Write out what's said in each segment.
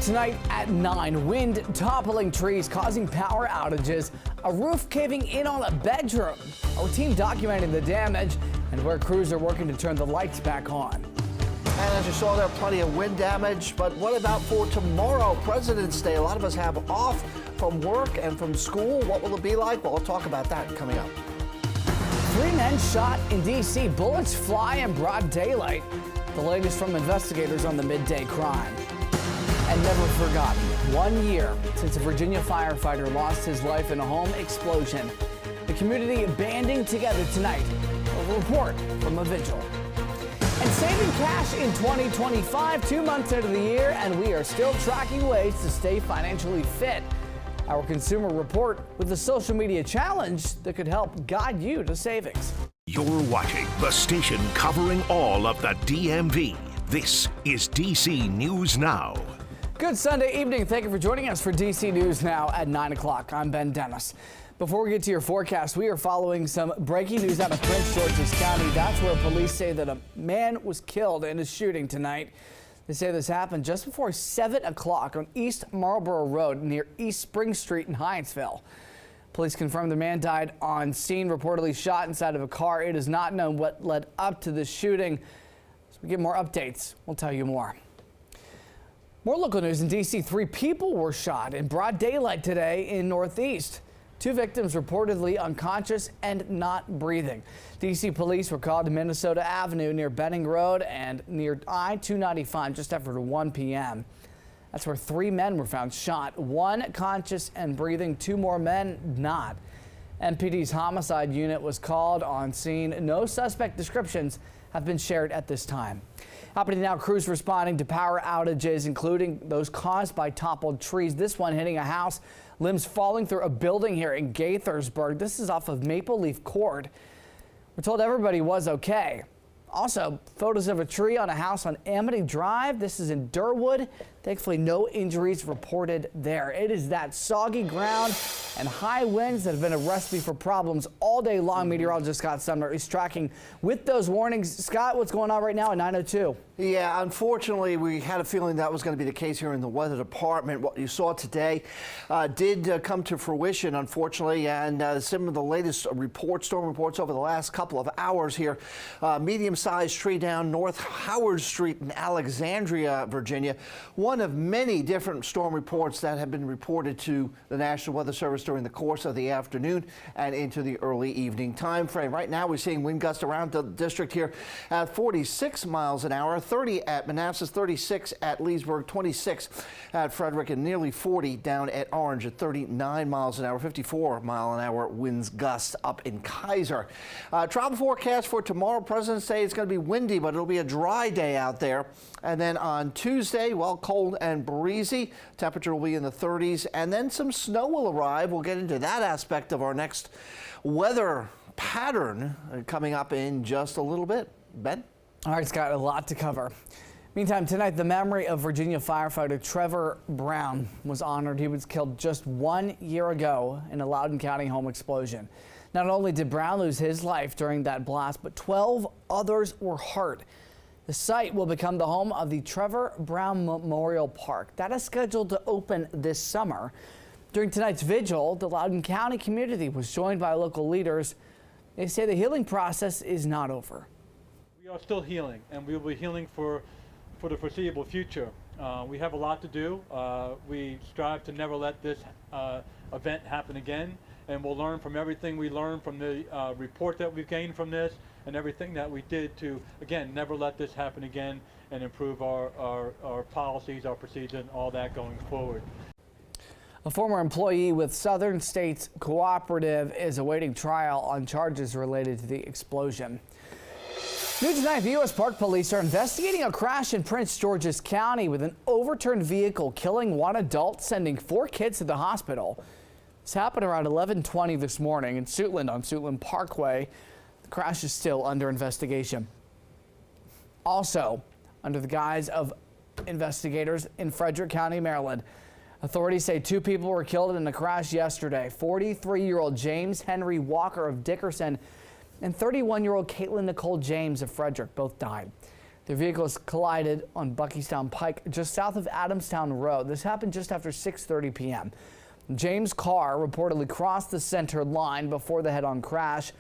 Tonight at 9, wind toppling trees causing power outages, a roof caving in on a bedroom. Our team documenting the damage and where crews are working to turn the lights back on. And as you saw there, plenty of wind damage. But what about for tomorrow, President's Day? A lot of us have off from work and from school. What will it be like? Well, we'll talk about that coming up. 3 men shot in D.C. Bullets fly in broad daylight. The latest from investigators on the midday crime. And never forgotten, 1 year since a Virginia firefighter lost his life in a home explosion. The community banding together tonight. A report from a vigil. And saving cash in 2025, 2 months into the year, and we are still tracking ways to stay financially fit. Our consumer report with a social media challenge that could help guide you to savings. You're watching the station covering all of the DMV. This is DC News Now. Good Sunday evening. Thank you for joining us for DC News Now at 9 o'clock. I'm Ben Dennis. Before we get to your forecast, we are following some breaking news out of Prince George's County. That's where police say that a man was killed in a shooting tonight. They say this happened just before 7 o'clock on East Marlboro Road near East Spring Street in Hyattsville. Police confirmed the man died on scene, reportedly shot inside of a car. It is not known what led up to the shooting. As we get more updates, we'll tell you more. More local news in D.C. 3 people were shot in broad daylight today in Northeast. 2 victims reportedly unconscious and not breathing. D.C. police were called to Minnesota Avenue near Benning Road and near I-295 just after 1 p.m. That's where 3 men were found shot, 1 conscious and breathing, 2 more men not. MPD's homicide unit was called on scene. No suspect descriptions have been shared at this time. Happening now, crews responding to power outages, including those caused by toppled trees. This one hitting a house, limbs falling through a building here in Gaithersburg. This is off of Maple Leaf Court. We're told everybody was okay. Also, photos of a tree on a house on Amity Drive. This is in Durwood. Thankfully, no injuries reported there. It is that soggy ground and high winds that have been a recipe for problems all day long. Meteorologist Scott Sumner is tracking with those warnings. Scott, what's going on right now at 9:02? Yeah, unfortunately, we had a feeling that was going to be the case here in the weather department. What you saw today did come to fruition, unfortunately, and some of the latest storm reports over the last couple of hours here. Medium-sized tree down North Howard Street in Alexandria, Virginia. One of many different storm reports that have been reported to the National Weather Service during the course of the afternoon and into the early evening time frame. Right now, we're seeing wind gusts around the district here at 46 miles an hour. 30 at Manassas, 36 at Leesburg, 26 at Frederick, and nearly 40 down at Orange at 39 miles an hour, 54 mile an hour winds gusts up in Kaiser. Travel forecast for tomorrow, President's Day, it's going to be windy, but it'll be a dry day out there. And then on Tuesday, well, cold and breezy. Temperature will be in the 30s, and then some snow will arrive. We'll get into that aspect of our next weather pattern coming up in just a little bit. Ben? All right, Scott, a lot to cover. Meantime, tonight, the memory of Virginia firefighter Trevor Brown was honored. He was killed just 1 year ago in a Loudoun County home explosion. Not only did Brown lose his life during that blast, but 12 others were hurt. The site will become the home of the Trevor Brown Memorial Park. That is scheduled to open this summer. During tonight's vigil, the Loudoun County community was joined by local leaders. They say the healing process is not over. We are still healing, and we will be healing for the foreseeable future. We have a lot to do. We strive to never let this event happen again, and we'll learn from everything we learned from the report that we've gained from this and everything that we did to, again, never let this happen again and improve our policies, our procedures, and all that going forward. A former employee with Southern States Cooperative is awaiting trial on charges related to the explosion. New tonight, the U.S. Park Police are investigating a crash in Prince George's County with an overturned vehicle killing 1 adult, sending 4 kids to the hospital. This happened around 11:20 this morning in Suitland on Suitland Parkway. The crash is still under investigation. Also, under the guise of investigators in Frederick County, Maryland, authorities say 2 people were killed in a crash yesterday. 43-year-old James Henry Walker of Dickerson and 31-year-old Caitlin Nicole James of Frederick both died. Their vehicles collided on Buckystown Pike just south of Adamstown Road. This happened just after 6:30 p.m. James' car reportedly crossed the center line before the head-on crash.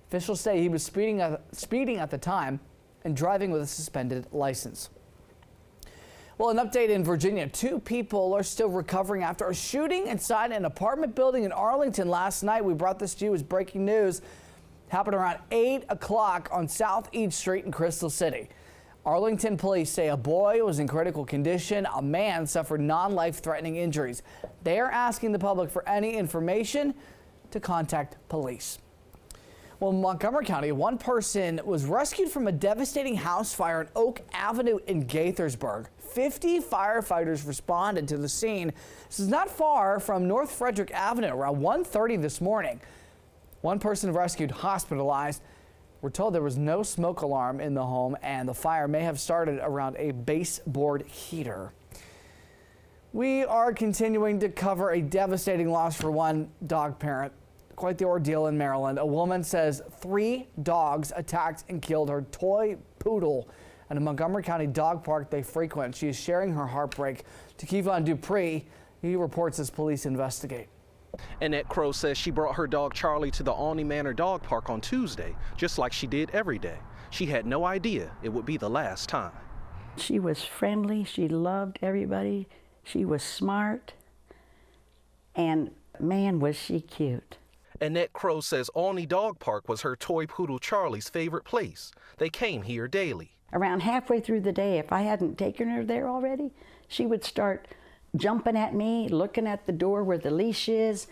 Officials say he was speeding at the time and driving with a suspended license. Well, an update in Virginia. 2 people are still recovering after a shooting inside an apartment building in Arlington last night. We brought this to you as breaking news. Happened around 8 o'clock on Southeast Street in Crystal City. Arlington police say a boy was in critical condition. A man suffered non-life-threatening injuries. They are asking the public for any information to contact police. Well, in Montgomery County, one person was rescued from a devastating house fire on Oak Avenue in Gaithersburg. 50 firefighters responded to the scene. This is not far from North Frederick Avenue around 1:30 this morning. One person rescued, hospitalized. We're told there was no smoke alarm in the home and the fire may have started around a baseboard heater. We are continuing to cover a devastating loss for one dog parent. Quite the ordeal in Maryland. A woman says 3 dogs attacked and killed her toy poodle at a Montgomery County dog park they frequent. She is sharing her heartbreak. To Kevon Dupree, he reports as police investigate. Annette Crow says she brought her dog Charlie to the Alney Manor Dog Park on Tuesday, just like she did every day. She had no idea it would be the last time. She was friendly, she loved everybody, she was smart, and man was she cute. Annette Crow says Alney Dog Park was her toy poodle Charlie's favorite place. They came here daily. Around halfway through the day, if I hadn't taken her there already, she would start jumping at me, looking at the door where the leash is,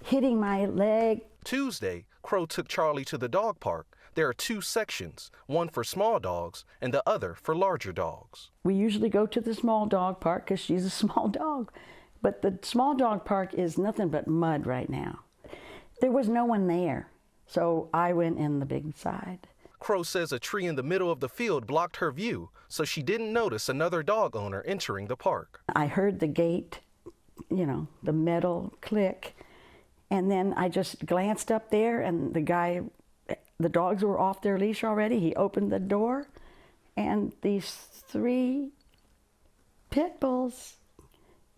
hitting my leg. Tuesday, Crow took Charlie to the dog park. There are 2 sections, one for small dogs and the other for larger dogs. We usually go to the small dog park because she's a small dog, but the small dog park is nothing but mud right now. There was no one there, so I went in the big side. Crow says a tree in the middle of the field blocked her view, so she didn't notice another dog owner entering the park. I heard the gate, the metal click, and then I just glanced up there and the dogs were off their leash already. He opened the door and these 3 pit bulls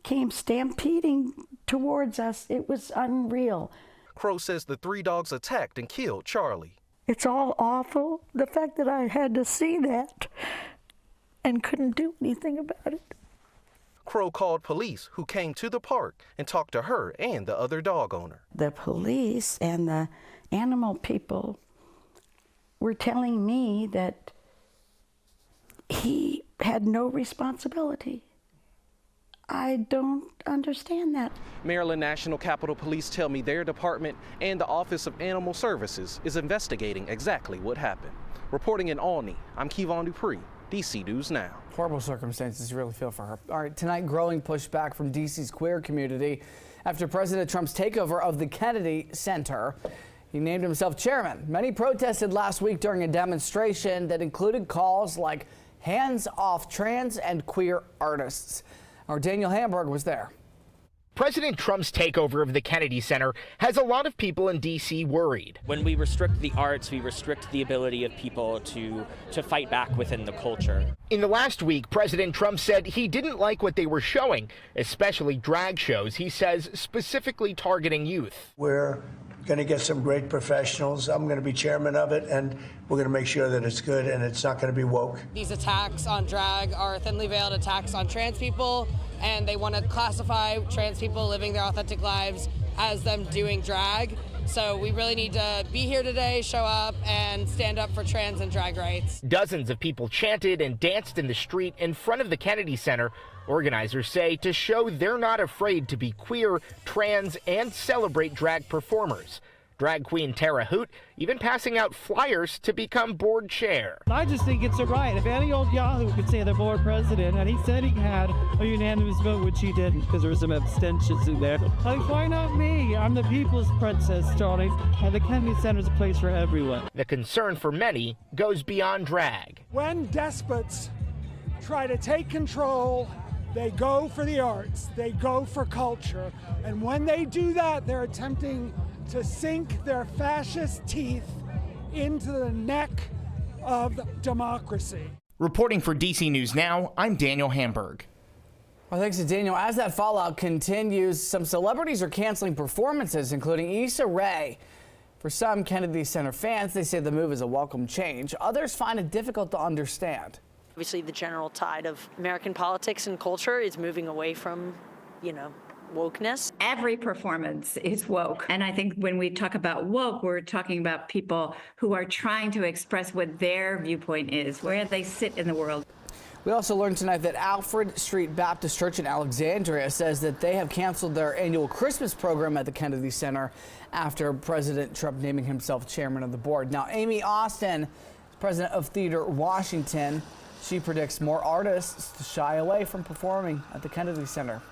came stampeding towards us. It was unreal. Crow says the 3 dogs attacked and killed Charlie. It's all awful, the fact that I had to see that and couldn't do anything about it. Crow called police, who came to the park and talked to her and the other dog owner. The police and the animal people were telling me that he had no responsibility. I don't understand that. Maryland National Capitol Police tell me their department and the Office of Animal Services is investigating exactly what happened. Reporting in Alney, I'm Kevon Dupree, DC News Now. Horrible circumstances, you really feel for her. All right, tonight, growing pushback from DC's queer community after President Trump's takeover of the Kennedy Center. He named himself chairman. Many protested last week during a demonstration that included calls like hands off trans and queer artists. Our Daniel Hamburg was there. President Trump's takeover of the Kennedy Center has a lot of people in D.C. worried. When we restrict the arts, we restrict the ability of people to fight back within the culture. In the last week, President Trump said he didn't like what they were showing, especially drag shows, he says, specifically targeting youth. We're going to get some great professionals. I'm going to be chairman of it, and we're going to make sure that it's good and it's not going to be woke. These attacks on drag are thinly veiled attacks on trans people, and they want to classify trans people living their authentic lives as them doing drag. So we really need to be here today, show up, and stand up for trans and drag rights. Dozens of people chanted and danced in the street in front of the Kennedy Center. Organizers say to show they're not afraid to be queer, trans, and celebrate drag performers. Drag queen Tara Hoot even passing out flyers to become board chair. I just think it's a right. If any old yahoo could say they're board president, and he said he had a unanimous vote, which he didn't because there were some abstentions in there. Like, why not me? I'm the people's princess, Charlie, and the Kennedy Center's a place for everyone. The concern for many goes beyond drag. When despots try to take control, they go for the arts, they go for culture, and when they do that, they're attempting to sink their fascist teeth into the neck of democracy. Reporting for DC News Now, I'm Daniel Hamburg. Well, thanks to Daniel. As that fallout continues, some celebrities are canceling performances, including Issa Rae. For some Kennedy Center fans, they say the move is a welcome change. Others find it difficult to understand. Obviously, the general tide of American politics and culture is moving away from, wokeness. Every performance is woke. And I think when we talk about woke, we're talking about people who are trying to express what their viewpoint is, where they sit in the world. We also learned tonight that Alfred Street Baptist Church in Alexandria says that they have canceled their annual Christmas program at the Kennedy Center after President Trump naming himself chairman of the board. Now, Amy Austin, president of Theater Washington, she predicts more artists to shy away from performing at the Kennedy Center.